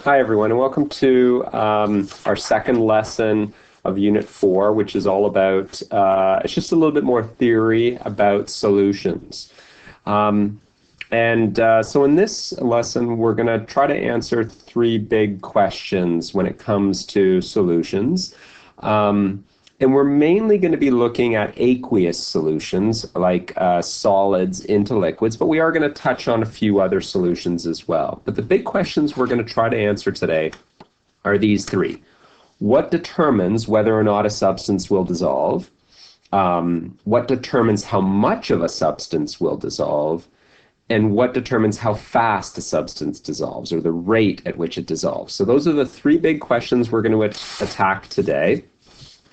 Hi, everyone, and welcome to our second lesson of Unit 4, which is all about, it's just a little bit more theory about solutions. So in this lesson, we're going to try to answer three big questions when it comes to solutions. And we're mainly going to be looking at aqueous solutions, like solids into liquids, but we are going to touch on a few other solutions as well. But the big questions we're going to try to answer today are these three. What determines whether or not a substance will dissolve? What determines how much of a substance will dissolve? And what determines how fast a substance dissolves, or the rate at which it dissolves? So those are the three big questions we're going to attack today.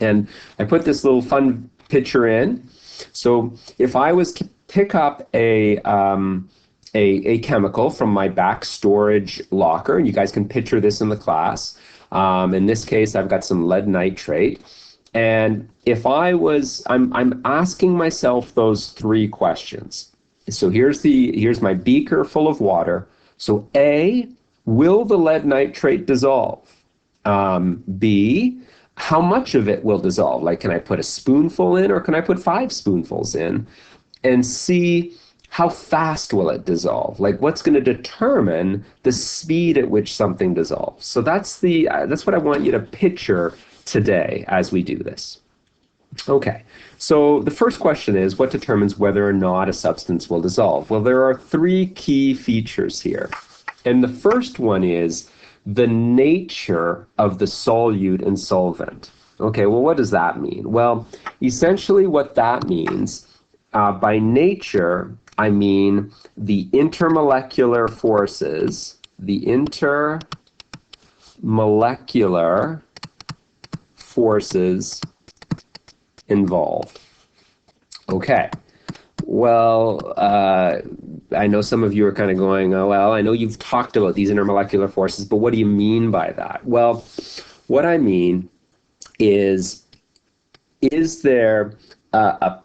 And I put this little fun picture in. So if I was to pick up a chemical from my back storage locker, and you guys can picture this in the class. In this case, I've got some lead nitrate. And if I'm asking myself those three questions. So here's my beaker full of water. So A, will the lead nitrate dissolve? B, how much of it will dissolve? Like, can I put a spoonful in or can I put 5 spoonfuls in? And C, how fast will it dissolve? Like, what's going to determine the speed at which something dissolves? So that's what I want you to picture today as we do this. Okay, so the first question is, what determines whether or not a substance will dissolve? Well, there are three key features here. And the first one is the nature of the solute and solvent. Okay, well, what does that mean? Well, essentially what that means, by nature, I mean the intermolecular forces, involved. Okay. Well, I know some of you are kind of going, oh, well, I know you've talked about these intermolecular forces, but what do you mean by that? Well, what I mean is there are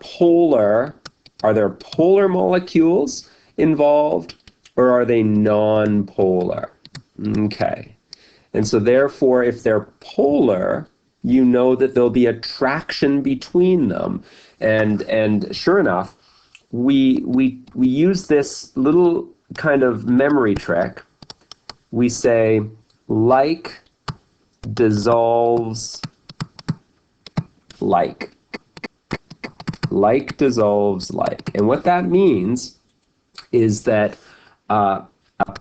there polar molecules involved, or are they non-polar? Okay. And so therefore, if they're polar, you know that there'll be attraction between them. And sure enough, we use this little kind of memory trick. We say like dissolves like. Like dissolves like. And what that means is that a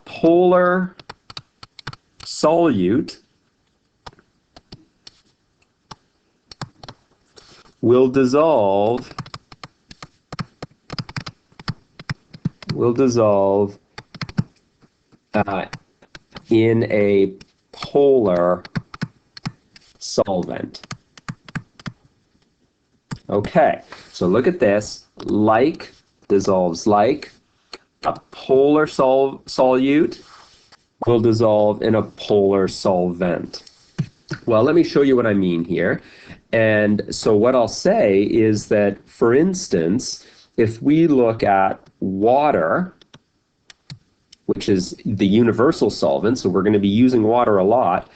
polar solute will dissolve in a polar solvent. Okay, so look at this. Like dissolves like. A polar solute will dissolve in a polar solvent. Well, let me show you what I mean here. And so what I'll say is that, for instance, if we look at water, which is the universal solvent, so we're going to be using water a lot,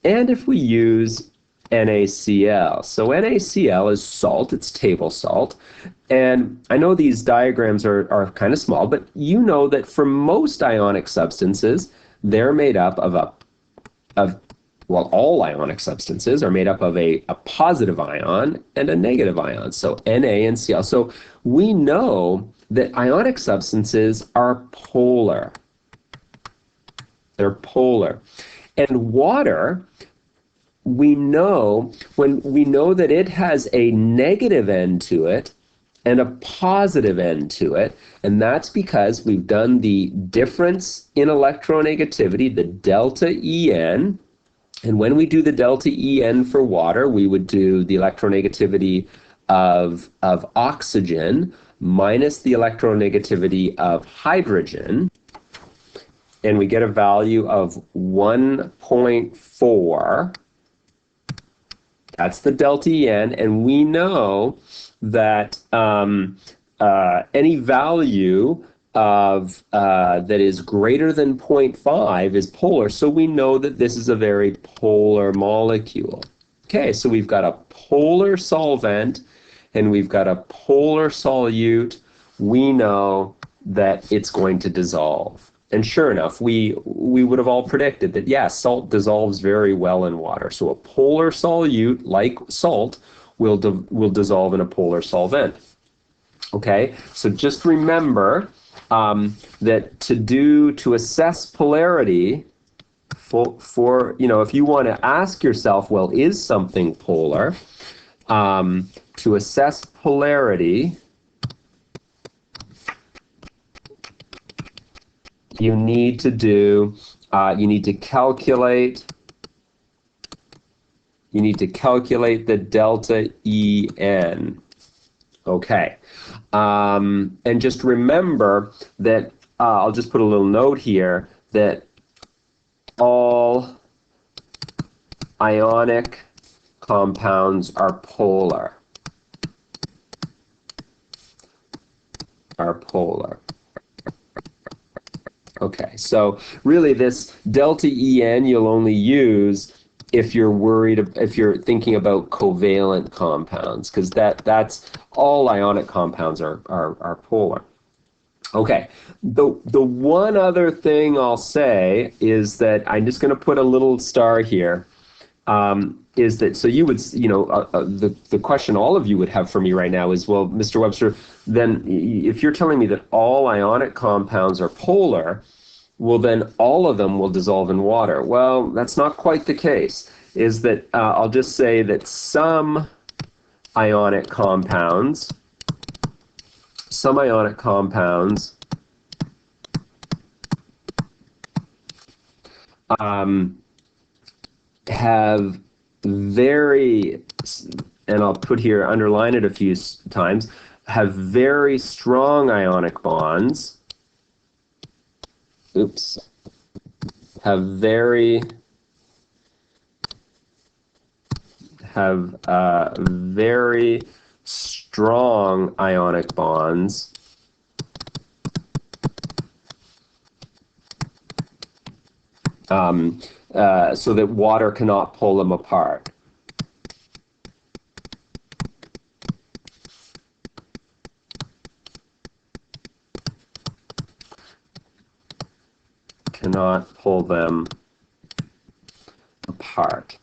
and if we use NaCl. So NaCl is salt, it's table salt. And I know these diagrams are kind of small, but you know that for most ionic substances, they're made up well, all ionic substances are made up of a positive ion and a negative ion, so Na and Cl. So we know that ionic substances are polar. They're polar. And water, we know that it has a negative end to it and a positive end to it, and that's because we've done the difference in electronegativity, the delta En. And when we do the delta En for water, we would do the electronegativity of oxygen minus the electronegativity of hydrogen, and we get a value of 1.4. That's the delta En, and we know that any value that is greater than 0.5 is polar, so we know that this is a very polar molecule. Okay, so we've got a polar solvent and we've got a polar solute. We know that it's going to dissolve. And sure enough, we would have all predicted that, yes, salt dissolves very well in water. So a polar solute, like salt, will dissolve in a polar solvent. Okay, so just remember that to assess polarity, for if you want to ask yourself, well, is something polar? To assess polarity, you need to calculate the delta En. Okay, and just remember that I'll just put a little note here that all ionic compounds are polar. Okay, so really this delta En you'll only use if you're thinking about covalent compounds, because that's all ionic compounds are polar. Okay, the one other thing I'll say is that I'm just going to put a little star here. Is that so? You would, the question all of you would have for me right now is, well, Mr. Webster, then if you're telling me that all ionic compounds are polar, well, then all of them will dissolve in water. Well, that's not quite the case. Is that I'll just say that some ionic compounds have very, and I'll put here, underline it a few times, have very strong ionic bonds. Have very strong ionic bonds so that water cannot pull them apart. Cannot pull them apart.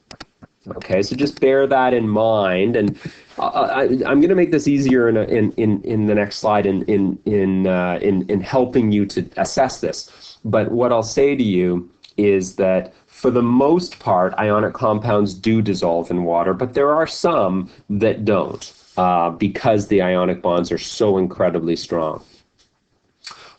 Okay, so just bear that in mind, and I'm going to make this easier in the next slide in helping you to assess this. But what I'll say to you is that for the most part, ionic compounds do dissolve in water, but there are some that don't because the ionic bonds are so incredibly strong.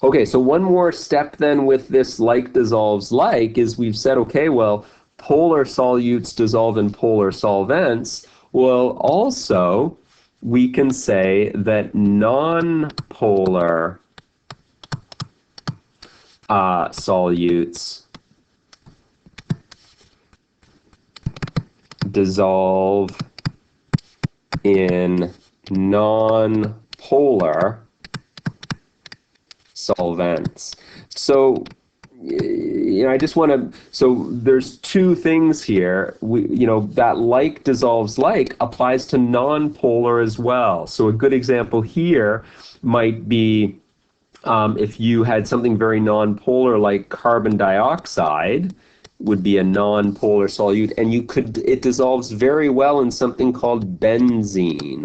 Okay, so one more step then with this like dissolves like is we've said, okay, well, polar solutes dissolve in polar solvents. Well, also, we can say that non-polar solutes dissolve in non-polar solvents. So, I just want to, so there's two things here. That like dissolves like applies to non-polar as well. So a good example here might be if you had something very non-polar like carbon dioxide would be a non-polar solute, and it dissolves very well in something called benzene,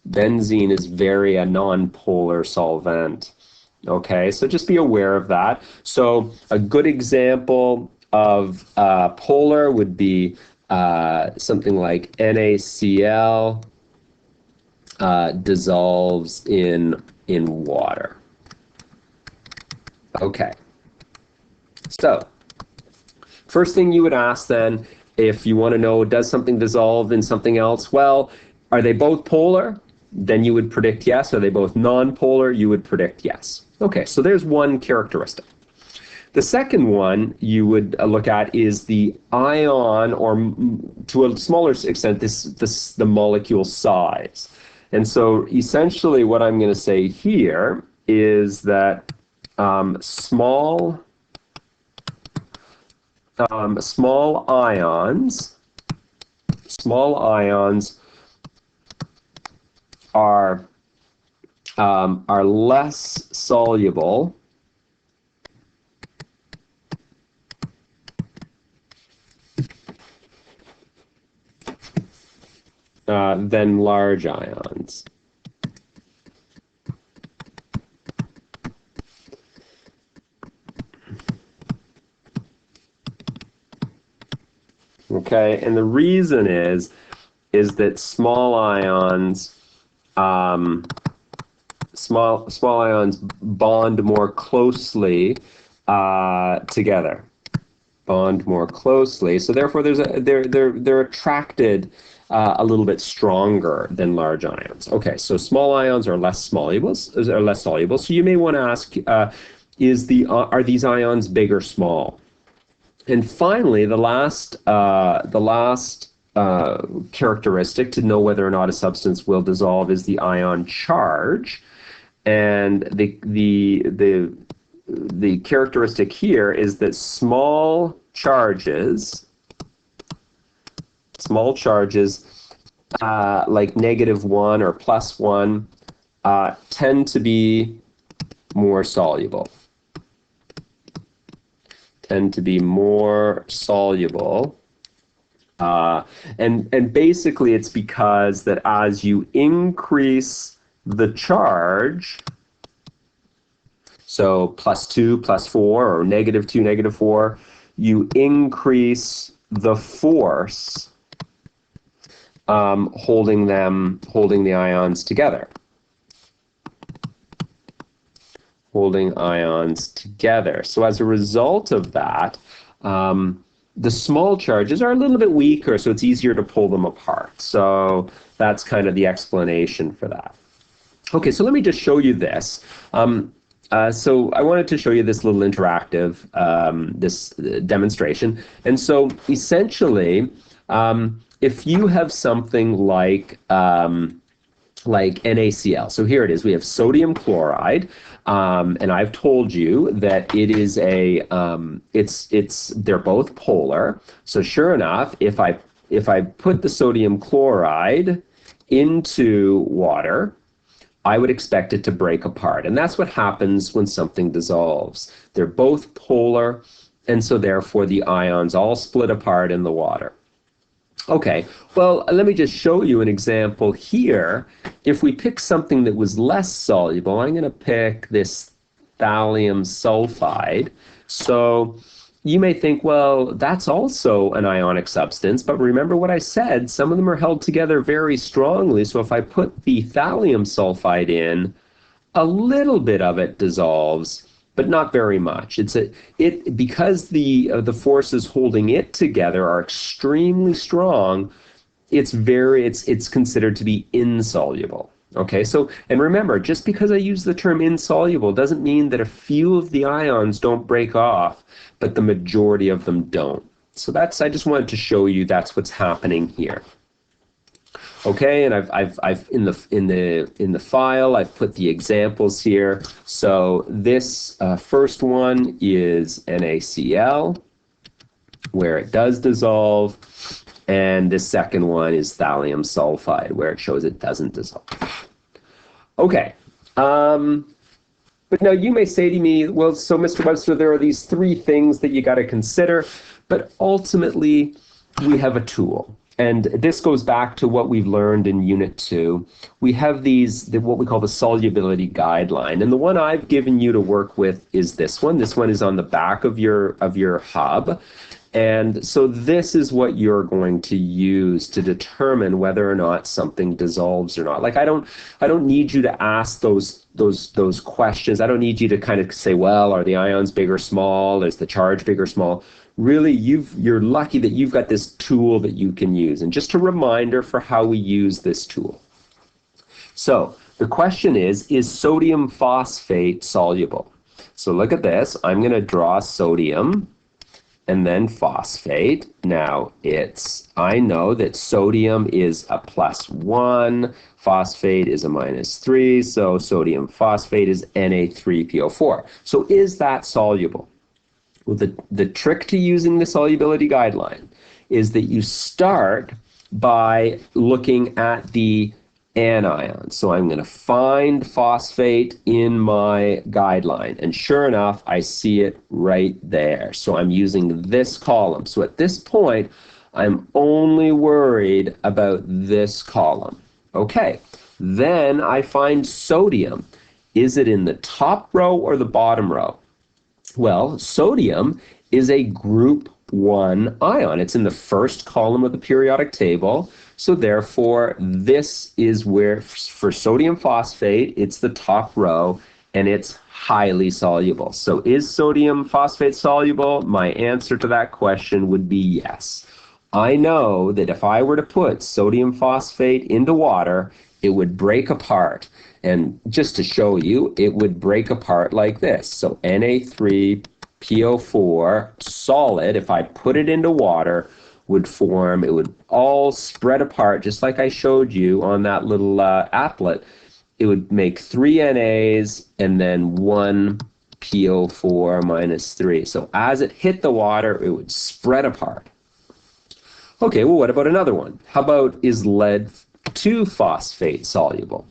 benzene is very a non-polar solvent. Okay, so just be aware of that. So a good example of polar would be something like NaCl dissolves in water. Okay, so first thing you would ask then, if you want to know, does something dissolve in something else? Well, are they both polar? Then you would predict yes. Are they both non-polar? You would predict yes. Okay, so there's one characteristic. The second one you would look at is the ion, or to a smaller extent, the molecule size. And so essentially what I'm going to say here is that small small ions are less soluble than large ions. Okay, and the reason is that small ions bond more closely together. Bond more closely, so therefore they're attracted a little bit stronger than large ions. Okay, so small ions are less soluble. So you may want to ask, are these ions big or small? And finally, the last characteristic to know whether or not a substance will dissolve is the ion charge. And the characteristic here is that small charges like -1 or +1 tend to be more soluble. And basically it's because that as you increase the charge, so +2, +4, or -2, -4, you increase the force holding the ions together. So as a result of that, the small charges are a little bit weaker, so it's easier to pull them apart. So that's kind of the explanation for that. Okay, so let me just show you this. So I wanted to show you this little interactive this demonstration. And so essentially, if you have something like NaCl. So here it is. We have sodium chloride, and I've told you that it is they're both polar. So sure enough, if I put the sodium chloride into water, I would expect it to break apart. And that's what happens when something dissolves. They're both polar, and so therefore the ions all split apart in the water. Okay, well, let me just show you an example here. If we pick something that was less soluble, I'm going to pick this thallium sulfide. So you may think, well, that's also an ionic substance, but remember what I said, some of them are held together very strongly. So if I put the thallium sulfide in, a little bit of it dissolves, but not very much. Because the forces holding it together are extremely strong, it's considered to be insoluble. Okay, so, and remember, just because I use the term insoluble doesn't mean that a few of the ions don't break off, but the majority of them don't. So I just wanted to show you that's what's happening here. Okay, and I've in the file I've put the examples here. So this first one is NaCl, where it does dissolve, and the second one is thallium sulfide, where it shows it doesn't dissolve. Okay, but now you may say to me, well, so Mr. Webster, there are these three things that you got to consider, but ultimately we have a tool. And this goes back to what we've learned in Unit 2. We have what we call the solubility guideline. And the one I've given you to work with is this one. This one is on the back of your hub. And so this is what you're going to use to determine whether or not something dissolves or not. Like I don't need you to ask those questions. I don't need you to kind of say, well, are the ions big or small? Is the charge big or small? Really, you're lucky that you've got this tool that you can use. And just a reminder for how we use this tool. So the question is sodium phosphate soluble? So look at this. I'm going to draw sodium. and then phosphate. Now I know that sodium is a +1, phosphate is a -3, so sodium phosphate is Na3PO4. So is that soluble? Well, the trick to using the solubility guideline is that you start by looking at the anion. So I'm going to find phosphate in my guideline, and sure enough, I see it right there. So I'm using this column. So at this point, I'm only worried about this column. Okay, then I find sodium. Is it in the top row or the bottom row? Well, sodium is a group 1 ion. It's in the first column of the periodic table. So therefore, this is where, for sodium phosphate, it's the top row, and it's highly soluble. So is sodium phosphate soluble? My answer to that question would be yes. I know that if I were to put sodium phosphate into water, it would break apart. And just to show you, it would break apart like this. So Na3PO4 solid, if I put it into water, would form, it would all spread apart, just like I showed you on that little applet. It would make 3 NAs and then 1 PO4 -3. So as it hit the water, it would spread apart. Okay, well, what about another one? How about, is lead 2 phosphate soluble?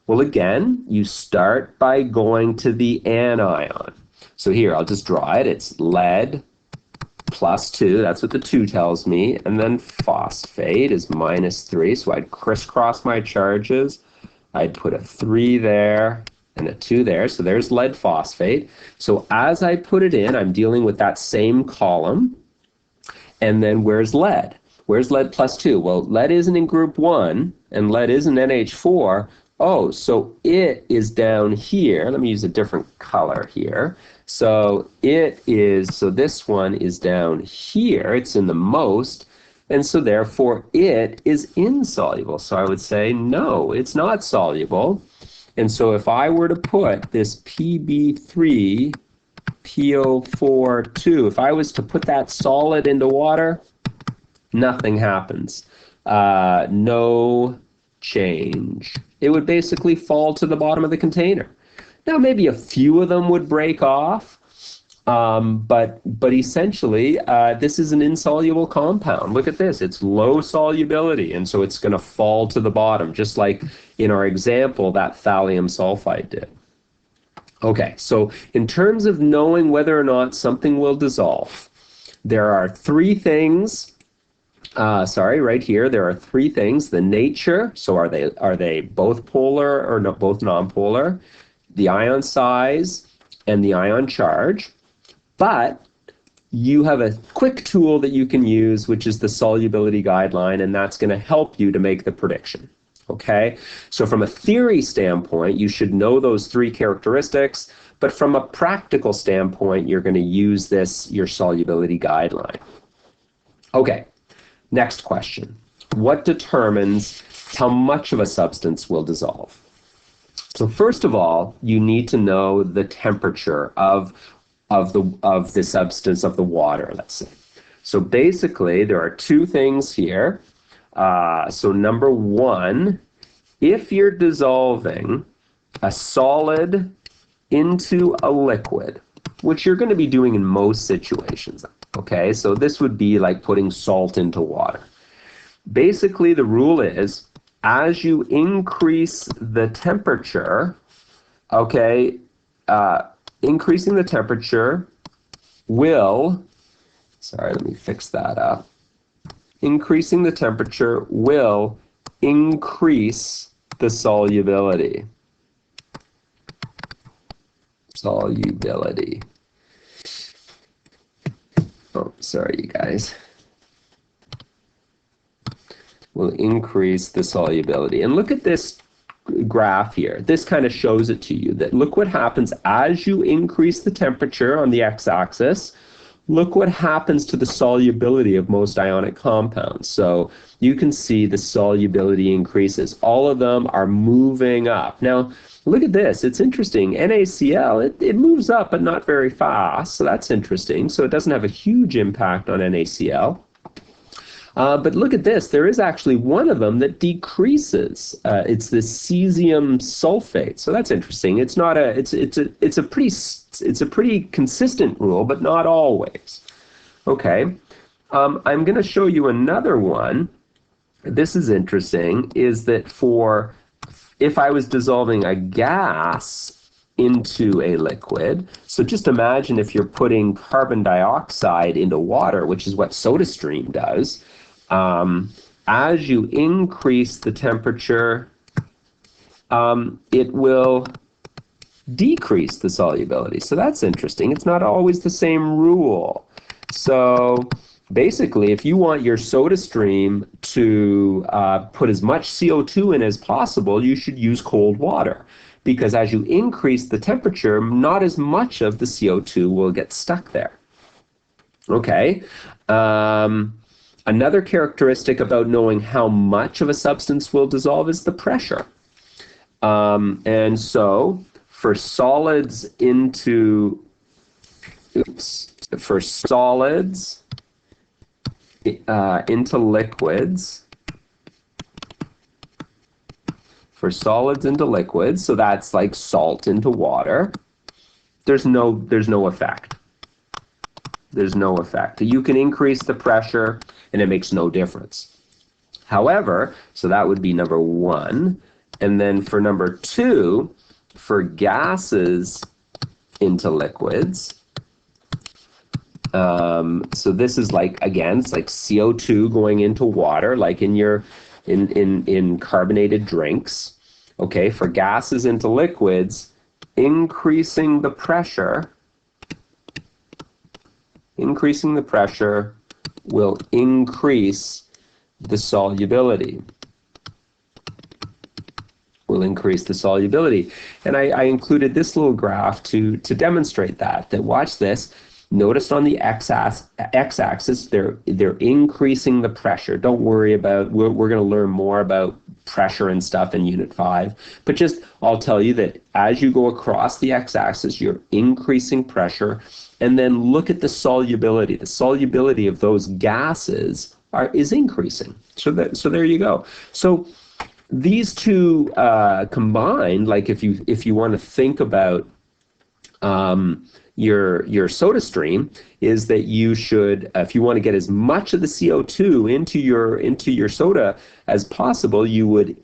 Well, again, you start by going to the anion. So here, I'll just draw it. It's lead +2, that's what the 2 tells me, and then phosphate is -3, so I'd crisscross my charges. I'd put a 3 there and a 2 there, so there's lead phosphate. So as I put it in, I'm dealing with that same column. And then where's lead? Where's lead +2? Well, lead isn't in group 1, and lead isn't NH4. Oh, so it is down here. Let me use a different color here. So this one is down here. It's in the most, and so therefore it is insoluble. So I would say, no, it's not soluble. And so if I were to put this Pb3PO42, if I was to put that solid into water, nothing happens. No change. It would basically fall to the bottom of the container. Now, maybe a few of them would break off, but essentially, this is an insoluble compound. Look at this. It's low solubility, and so it's going to fall to the bottom, just like in our example that thallium sulfide did. Okay, so in terms of knowing whether or not something will dissolve, there are 3 things. Right here, there are 3 things. The nature, so are they both polar or both nonpolar? The ion size and the ion charge. But you have a quick tool that you can use, which is the solubility guideline, and that's going to help you to make the prediction. Okay, so from a theory standpoint, you should know those 3 characteristics, but from a practical standpoint, you're going to use your solubility guideline. Okay. Next question. What determines how much of a substance will dissolve? So first of all, you need to know the temperature of the substance of the water, let's say. So basically, there are 2 things here. So number 1, if you're dissolving a solid into a liquid, which you're going to be doing in most situations. Okay, so this would be like putting salt into water. Basically, the rule is, as you increase the temperature, okay, increasing the temperature will, let me fix that up. Increasing the temperature will increase the solubility. Solubility. Oh, sorry, you guys. Will increase the solubility. And look at this graph here. This kind of shows it to you, that look what happens as you increase the temperature on the x-axis. Look what happens to the solubility of most ionic compounds. So you can see the solubility increases. All of them are moving up. Now, look at this. It's interesting. NaCl, it moves up, but not very fast. So that's interesting. So it doesn't have a huge impact on NaCl. But look at this. There is actually one of them that decreases. It's the cesium sulfate. So that's interesting. It's not a. It's a pretty consistent rule, but not always. Okay. I'm going to show you another one. This is interesting. Is that if I was dissolving a gas into a liquid, so just imagine if you're putting carbon dioxide into water, which is what SodaStream does. As you increase the temperature, it will decrease the solubility. So that's interesting. It's not always the same rule. So basically, if you want your SodaStream to put as much CO2 in as possible, you should use cold water. Because as you increase the temperature, not as much of the CO2 will get stuck there. Okay. Another characteristic about knowing how much of a substance will dissolve is the pressure. And so for solids into liquids, for solids into liquids, so that's like salt into water, there's no effect. There's no effect. You can increase the pressure and it makes no difference. However, so that would be number one. And then for number two, for gases into liquids, so this is like, again, it's like CO2 going into water, like in carbonated drinks. Okay, for gases into liquids, increasing the pressure will increase the solubility. And I included this little graph to demonstrate that watch this. Notice on the x-axis, they're increasing the pressure. Don't worry about, we're going to learn more about pressure and stuff in Unit 5. But just, I'll tell you that as you go across the x-axis, you're increasing pressure. And then look at the solubility. The solubility of those gases is increasing. So there you go. So these two combined, like if you want to think about your SodaStream, is that you should, if you want to get as much of the CO2 into your soda as possible, you would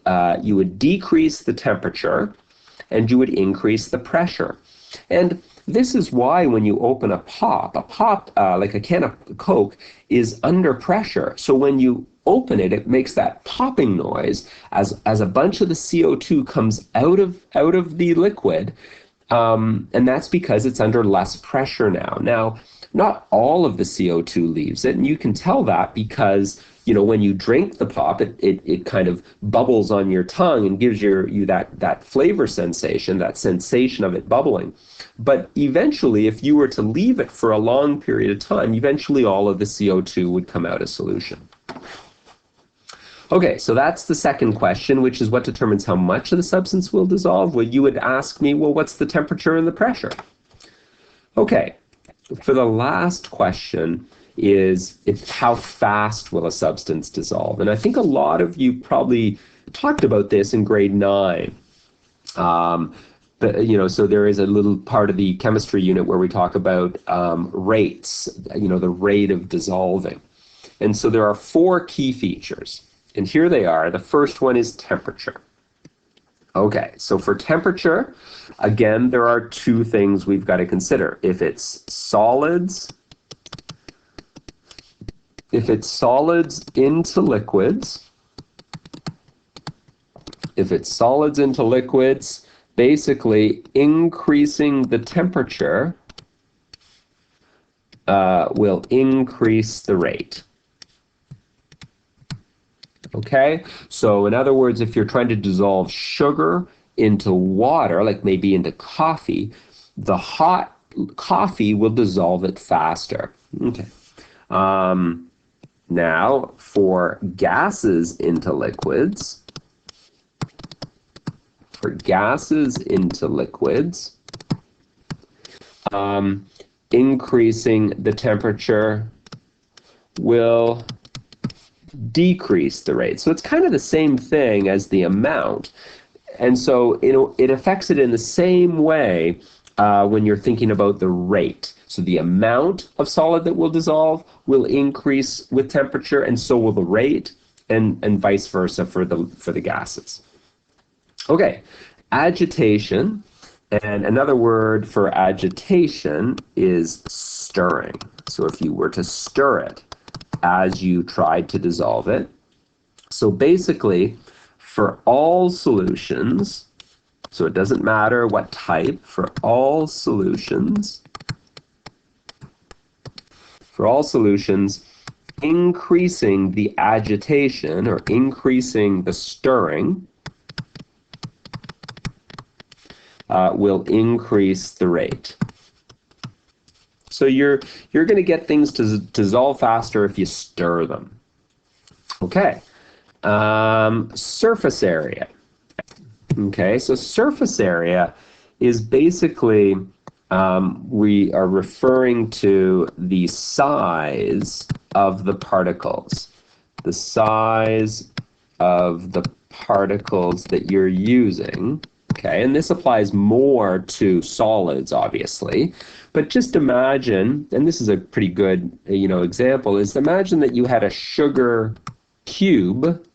decrease the temperature and you would increase the pressure. And this is why when you open a pop like a can of Coke is under pressure. So when you open it, it makes that popping noise as a bunch of the CO2 comes out of the liquid. And that's because it's under less pressure now. Now, not all of the CO2 leaves it, and you can tell that because, when you drink the pop, it kind of bubbles on your tongue and gives you that flavor sensation, that sensation of it bubbling. But eventually, if you were to leave it for a long period of time, eventually all of the CO2 would come out of solution. Okay, so that's the second question, which is what determines how much of the substance will dissolve? Well, you would ask me, well, what's the temperature and the pressure? Okay, for the last question is how fast will a substance dissolve? And I think a lot of you probably talked about this in grade 9. But, so there is a little part of the chemistry unit where we talk about rates, the rate of dissolving. And so there are 4 key features. And here they are. The first one is temperature. Okay, so for temperature, again, there are 2 things we've got to consider. If it's solids into liquids, basically increasing the temperature will increase the rate. Okay, so in other words, if you're trying to dissolve sugar into water, like maybe into coffee, the hot coffee will dissolve it faster. Okay. Now, for gases into liquids, convert gases into liquids, increasing the temperature will decrease the rate. So it's kind of the same thing as the amount. And so it affects it in the same way when you're thinking about the rate. So the amount of solid that will dissolve will increase with temperature, and so will the rate, and vice versa for the gases. Okay, agitation, and another word for agitation is stirring. So if you were to stir it as you tried to dissolve it. So basically, for all solutions, so it doesn't matter what type, for all solutions, increasing the agitation or increasing the stirring will increase the rate. So you're going to get things to dissolve faster if you stir them. Okay, surface area. Okay, so surface area is basically, we are referring to the size of the particles. The size of the particles that you're using. Okay, and this applies more to solids, obviously, but just imagine, and this is a pretty good, example, is imagine that you had a sugar cube.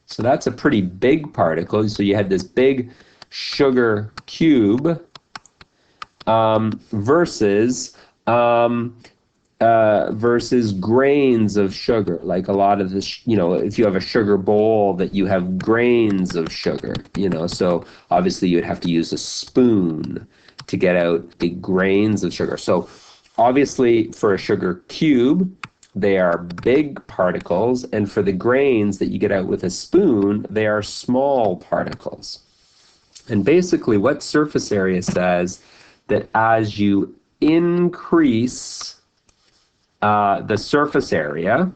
So that's a pretty big particle. So you had this big sugar cube versus grains of sugar. Like a lot of this, if you have a sugar bowl, that you have grains of sugar, so obviously you'd have to use a spoon to get out the grains of sugar. So obviously for a sugar cube, they are big particles, and for the grains that you get out with a spoon, they are small particles. And basically what surface area says that as you increase the surface area,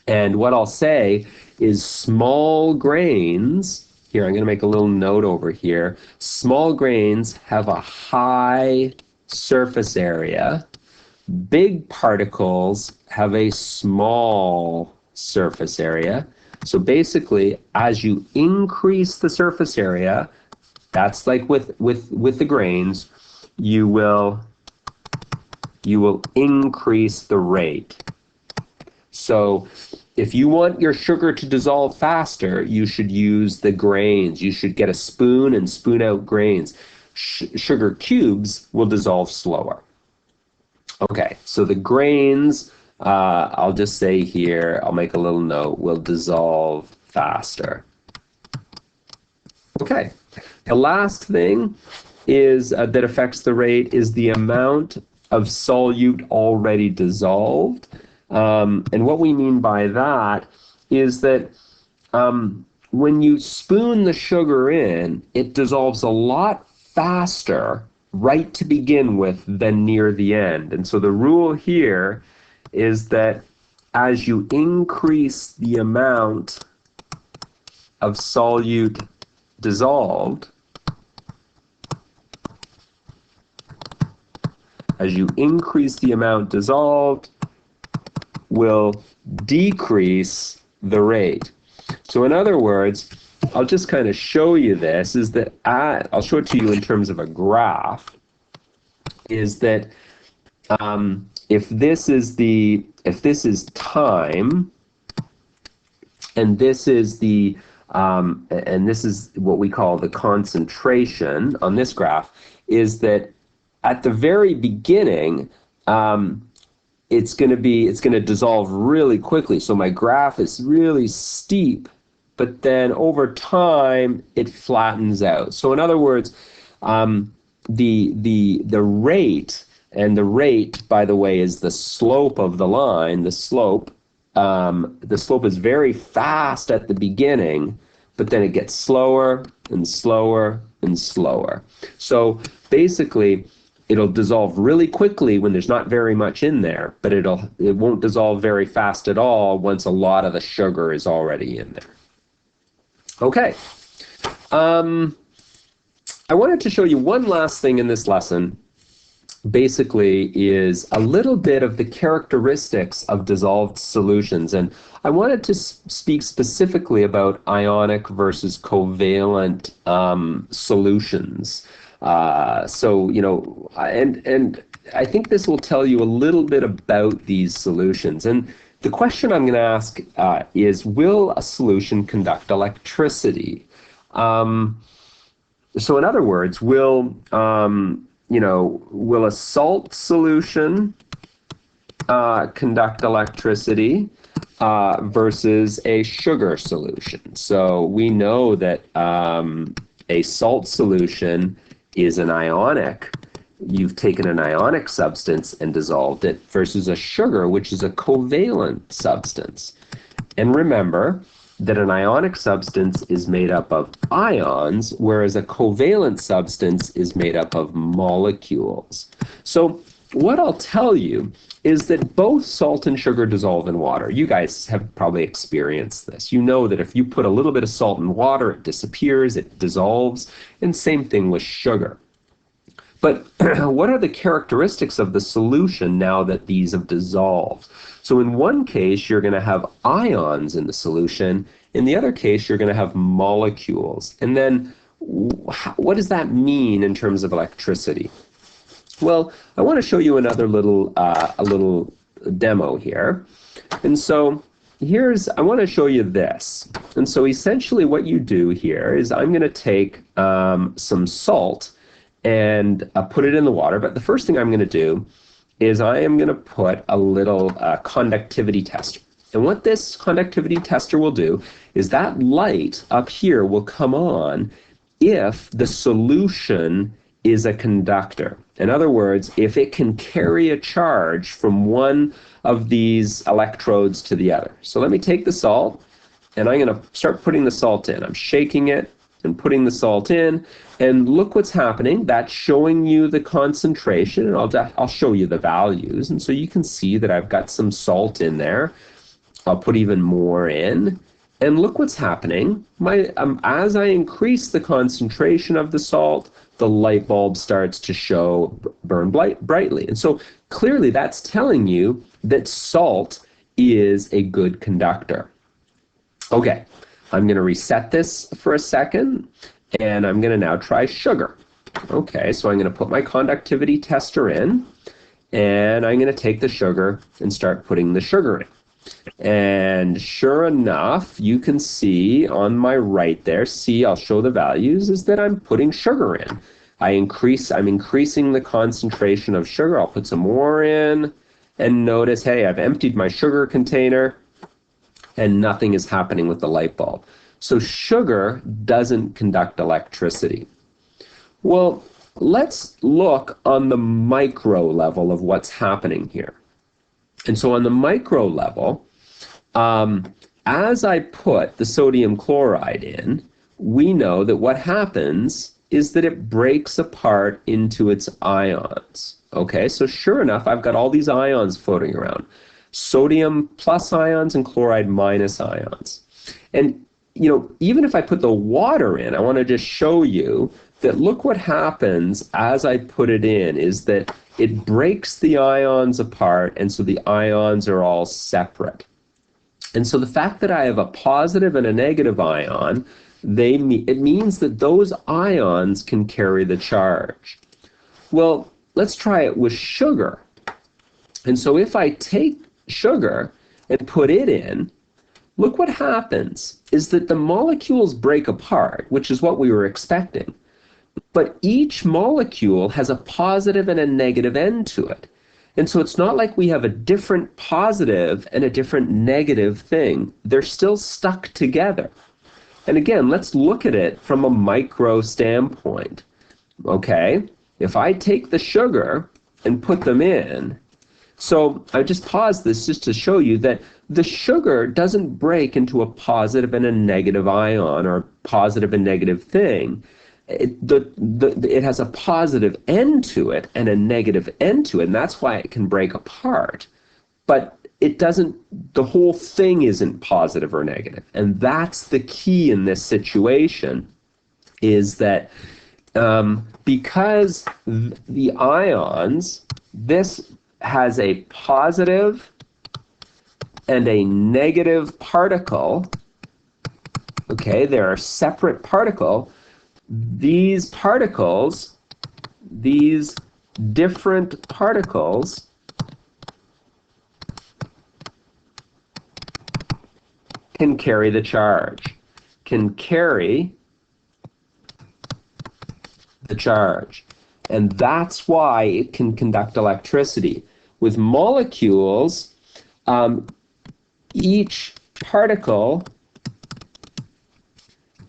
and what I'll say is small grains, here I'm going to make a little note over here, small grains have a high surface area, big particles have a small surface area. So basically, as you increase the surface area, that's like with the grains, you will increase the rate. So if you want your sugar to dissolve faster, you should use the grains. You should get a spoon and spoon out grains. Sugar cubes will dissolve slower. Okay, so the grains, I'll just say here, I'll make a little note, will dissolve faster. Okay, the last thing is that affects the rate is the amount of solute already dissolved. And what we mean by that is that when you spoon the sugar in, it dissolves a lot faster right to begin with than near the end. And so the rule here is that as you increase the amount of solute dissolved, as you increase the amount dissolved, will decrease the rate. So in other words, I'll just kind of show you this, is that I'll show it to you in terms of a graph, is that if this is time, and this is and this is what we call the concentration on this graph, is that at the very beginning, it's going to dissolve really quickly. So my graph is really steep, but then over time it flattens out. So in other words, the rate, and the rate, by the way, is the slope of the line. The slope is very fast at the beginning, but then it gets slower and slower and slower. So basically, it'll dissolve really quickly when there's not very much in there, but it won't dissolve very fast at all once a lot of the sugar is already in there. Okay, I wanted to show you one last thing in this lesson, basically is a little bit of the characteristics of dissolved solutions. And I wanted to speak specifically about ionic versus covalent solutions. And I think this will tell you a little bit about these solutions. And the question I'm going to ask is, will a solution conduct electricity? So in other words, will a salt solution conduct electricity versus a sugar solution? So we know that a salt solution is an ionic. You've taken an ionic substance and dissolved it, versus a sugar, which is a covalent substance. And remember that an ionic substance is made up of ions, whereas a covalent substance is made up of molecules. So what I'll tell you is that both salt and sugar dissolve in water. You guys have probably experienced this. You know that if you put a little bit of salt in water, it disappears, it dissolves, and same thing with sugar. But what are the characteristics of the solution now that these have dissolved? So in one case, you're going to have ions in the solution. In the other case, you're going to have molecules. And then what does that mean in terms of electricity? Well, I want to show you another little demo here. And so I want to show you this. And so essentially what you do here is I'm going to take some salt and put it in the water. But the first thing I'm going to do is I am going to put a little conductivity tester. And what this conductivity tester will do is that light up here will come on if the solution is a conductor. In other words, if it can carry a charge from one of these electrodes to the other. So let me take the salt, and I'm going to start putting the salt in. I'm shaking it and putting the salt in, and look what's happening. That's showing you the concentration, and I'll show you the values. And so you can see that I've got some salt in there. I'll put even more in, and look what's happening. As I increase the concentration of the salt, the light bulb starts to burn brightly. And so clearly that's telling you that salt is a good conductor. Okay, I'm going to reset this for a second, and I'm going to now try sugar. Okay, so I'm going to put my conductivity tester in, and I'm going to take the sugar and start putting the sugar in. And sure enough, you can see on my right there, I'll show the values, is that I'm putting sugar in. I'm increasing the concentration of sugar. I'll put some more in, and notice, hey, I've emptied my sugar container, and nothing is happening with the light bulb. So sugar doesn't conduct electricity. Well, let's look on the micro level of what's happening here. And so on the micro level, as I put the sodium chloride in, we know that what happens is that it breaks apart into its ions. Okay, so sure enough, I've got all these ions floating around. Sodium plus ions and chloride minus ions. And even if I put the water in, I want to just show you that look what happens as I put it in is that it breaks the ions apart, and so the ions are all separate. And so the fact that I have a positive and a negative ion, it means that those ions can carry the charge. Well, let's try it with sugar. And so if I take sugar and put it in, look what happens is that the molecules break apart, which is what we were expecting. But each molecule has a positive and a negative end to it. And so it's not like we have a different positive and a different negative thing. They're still stuck together. And again, let's look at it from a micro standpoint. Okay, if I take the sugar and put them in, so I just paused this just to show you that the sugar doesn't break into a positive and a negative ion or positive and negative thing. It has a positive end to it and a negative end to it, and that's why it can break apart. But it doesn't, the whole thing isn't positive or negative. And that's the key in this situation, is that because the ions, this has a positive and a negative particle, okay, they're a separate particle. These particles, these different particles, can carry the charge, can carry the charge. And that's why it can conduct electricity. With molecules, each particle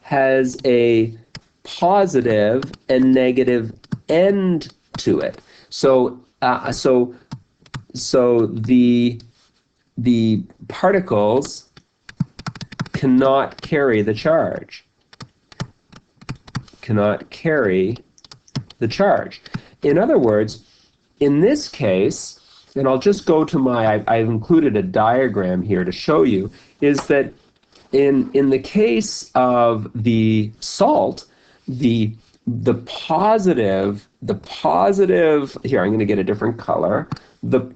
has a positive and negative end to it. So the particles cannot carry the charge. Cannot carry the charge. In other words, in this case, and I'll just go to I've included a diagram here to show you, is that in the case of the salt, the positive, here I'm going to get a different color, the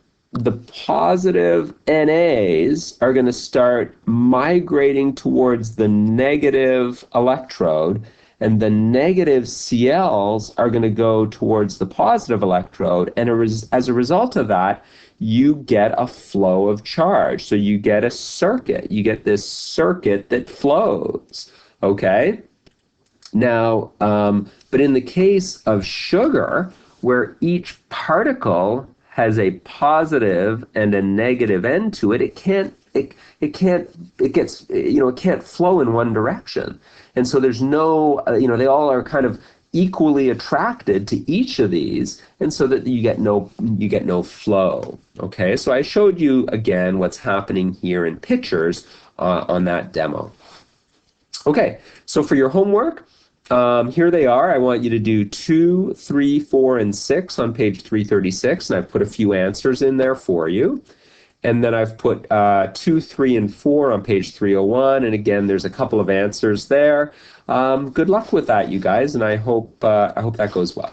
positive NAs are going to start migrating towards the negative electrode, and the negative CLs are going to go towards the positive electrode, and as a result of that, you get a flow of charge. So you get a circuit. You get this circuit that flows, okay? Now, but in the case of sugar, where each particle has a positive and a negative end to it, it can't flow in one direction. And so there's no, they all are kind of equally attracted to each of these, and so that you get no flow. Okay, so I showed you again what's happening here in pictures on that demo. Okay, so for your homework, here they are. I want you to do 2, 3, 4, and 6 on page 336, and I've put a few answers in there for you. And then I've put 2, 3, and 4 on page 301, and again, there's a couple of answers there. Good luck with that, you guys, and I hope that goes well.